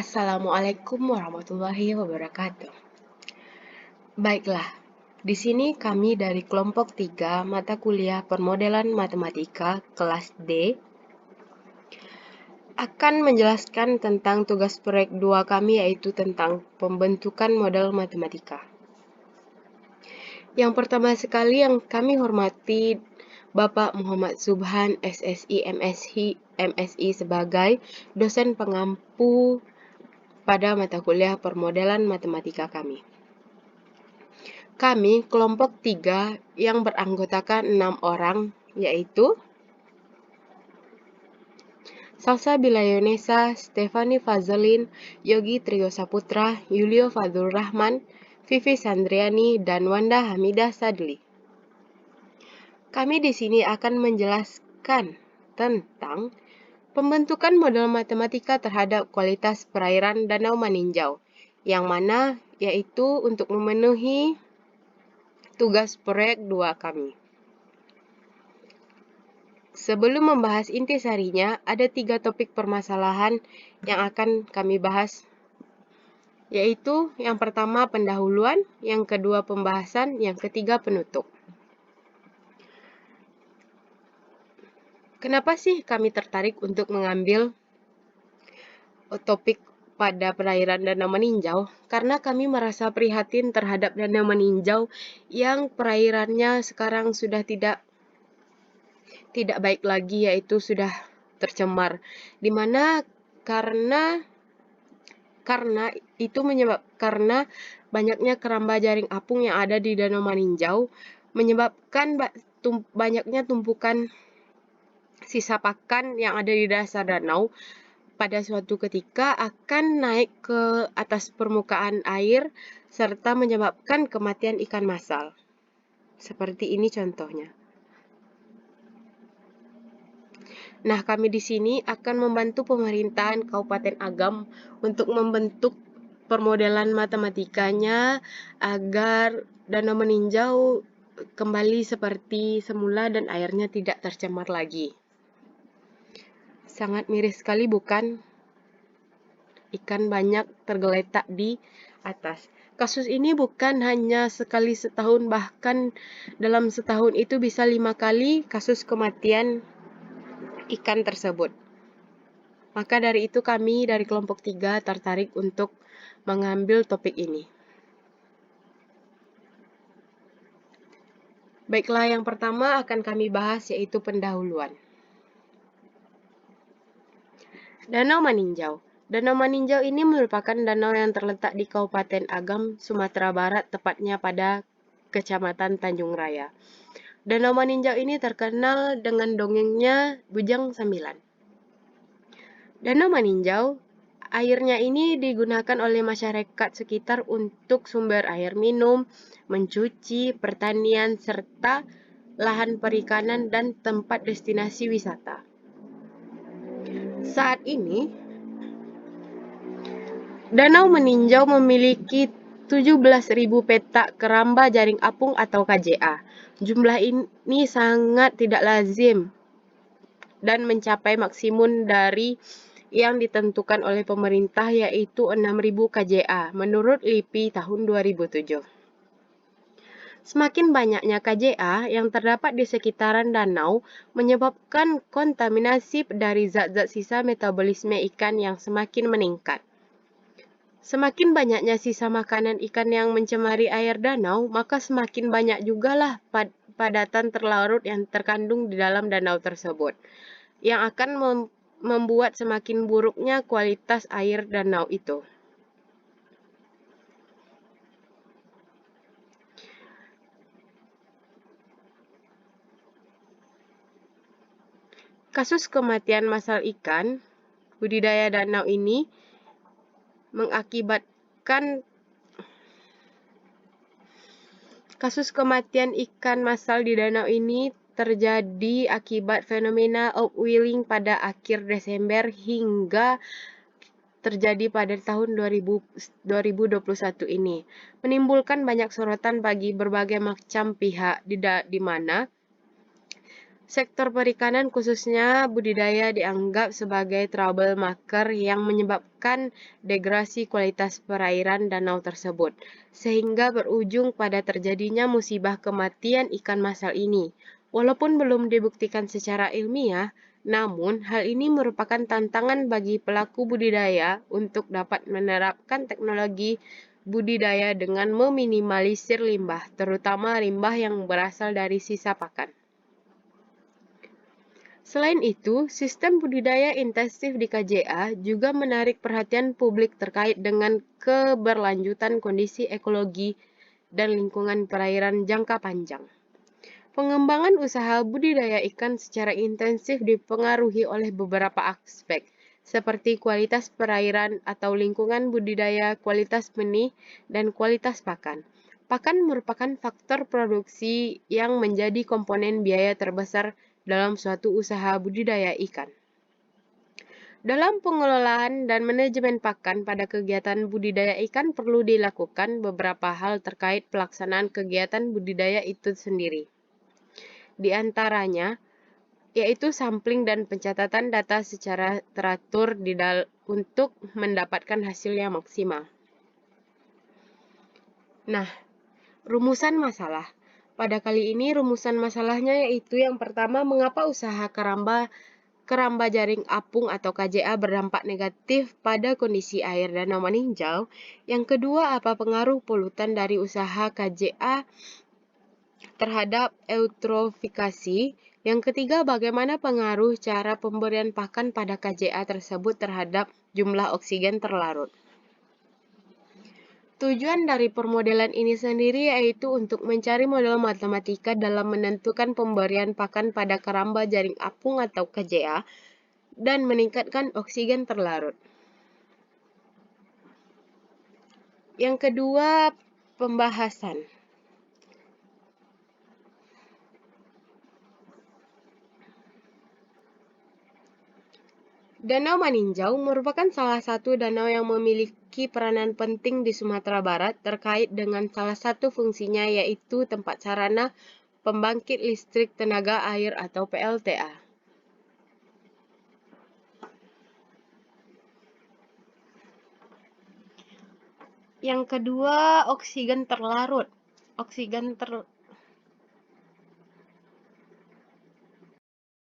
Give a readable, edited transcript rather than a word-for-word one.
Assalamualaikum warahmatullahi wabarakatuh. Baiklah, di sini kami dari kelompok 3 mata kuliah permodelan matematika kelas D akan menjelaskan tentang tugas proyek 2 kami, yaitu tentang pembentukan model matematika. Yang pertama sekali yang kami hormati Bapak Muhammad Subhan, SSI, MSI sebagai dosen pengampu pada mata kuliah permodelan matematika kami. Kami kelompok 3 yang beranggotakan 6 orang, yaitu Salsa Bilayonesa, Stefani Fazlin, Yogi Trio Saputra, Yulio Fadul Rahman, Vivi Sandriani, dan Wanda Hamidah Sadli. Kami di sini akan menjelaskan tentang pembentukan model matematika terhadap kualitas perairan Danau Maninjau, yang mana yaitu untuk memenuhi tugas proyek 2 kami. Sebelum membahas intisarinya, ada 3 topik permasalahan yang akan kami bahas, yaitu yang pertama pendahuluan, yang kedua pembahasan, yang ketiga penutup. Kenapa sih kami tertarik untuk mengambil topik pada perairan Danau Maninjau? Karena kami merasa prihatin terhadap Danau Maninjau yang perairannya sekarang sudah tidak baik lagi, yaitu sudah tercemar. Dimana karena banyaknya keramba jaring apung yang ada di Danau Maninjau menyebabkan banyaknya tumpukan sisa pakan yang ada di dasar danau pada suatu ketika akan naik ke atas permukaan air serta menyebabkan kematian ikan massal. Seperti ini contohnya. Nah, kami di sini akan membantu pemerintahan Kabupaten Agam untuk membentuk permodelan matematikanya agar Danau Maninjau kembali seperti semula dan airnya tidak tercemar lagi. Sangat miris sekali, bukan? Ikan banyak tergeletak di atas. Kasus ini bukan hanya sekali setahun, bahkan dalam setahun itu bisa 5 kali kasus kematian ikan tersebut. Maka dari itu kami dari kelompok 3 tertarik untuk mengambil topik ini. Baiklah, yang pertama akan kami bahas yaitu pendahuluan. Danau Maninjau. Danau Maninjau ini merupakan danau yang terletak di Kabupaten Agam, Sumatera Barat, tepatnya pada Kecamatan Tanjung Raya. Danau Maninjau ini terkenal dengan dongengnya Bujang Sembilan. Danau Maninjau, airnya ini digunakan oleh masyarakat sekitar untuk sumber air minum, mencuci, pertanian, serta lahan perikanan dan tempat destinasi wisata. Saat ini, Danau Maninjau memiliki 17.000 petak keramba jaring apung atau KJA. Jumlah ini sangat tidak lazim dan mencapai maksimum dari yang ditentukan oleh pemerintah, yaitu 6.000 KJA menurut LIPI tahun 2007. Semakin banyaknya KJA yang terdapat di sekitaran danau menyebabkan kontaminasi dari zat-zat sisa metabolisme ikan yang semakin meningkat. Semakin banyaknya sisa makanan ikan yang mencemari air danau, maka semakin banyak jugalah padatan terlarut yang terkandung di dalam danau tersebut, yang akan membuat semakin buruknya kualitas air danau itu. Kasus kematian massal ikan budidaya danau ini mengakibatkan kasus kematian ikan massal di danau ini terjadi akibat fenomena upwelling pada akhir Desember hingga terjadi pada tahun 2021 ini, menimbulkan banyak sorotan bagi berbagai macam pihak, di mana Sektor perikanan khususnya budidaya dianggap sebagai troublemaker yang menyebabkan degradasi kualitas perairan danau tersebut, sehingga berujung pada terjadinya musibah kematian ikan masal ini. Walaupun belum dibuktikan secara ilmiah, namun hal ini merupakan tantangan bagi pelaku budidaya untuk dapat menerapkan teknologi budidaya dengan meminimalisir limbah, terutama limbah yang berasal dari sisa pakan. Selain itu, sistem budidaya intensif di KJA juga menarik perhatian publik terkait dengan keberlanjutan kondisi ekologi dan lingkungan perairan jangka panjang. Pengembangan usaha budidaya ikan secara intensif dipengaruhi oleh beberapa aspek, seperti kualitas perairan atau lingkungan budidaya, kualitas benih, dan kualitas pakan. Pakan merupakan faktor produksi yang menjadi komponen biaya terbesar dalam suatu usaha budidaya ikan. Dalam pengelolaan dan manajemen pakan pada kegiatan budidaya ikan perlu dilakukan beberapa hal terkait pelaksanaan kegiatan budidaya itu sendiri. Di antaranya, yaitu sampling dan pencatatan data secara teratur untuk mendapatkan hasil yang maksimal. Nah, rumusan masalah. Pada kali ini rumusan masalahnya yaitu yang pertama, mengapa usaha keramba jaring apung atau KJA berdampak negatif pada kondisi air danau meninjau. Yang kedua, apa pengaruh polutan dari usaha KJA terhadap eutrofikasi. Yang ketiga, bagaimana pengaruh cara pemberian pakan pada KJA tersebut terhadap jumlah oksigen terlarut. Tujuan dari permodelan ini sendiri yaitu untuk mencari model matematika dalam menentukan pemberian pakan pada keramba jaring apung atau KJA dan meningkatkan oksigen terlarut. Yang kedua, pembahasan. Danau Maninjau merupakan salah satu danau yang memiliki peranan penting di Sumatera Barat terkait dengan salah satu fungsinya yaitu tempat sarana pembangkit listrik tenaga air atau PLTA. Yang kedua, oksigen terlarut. Oksigen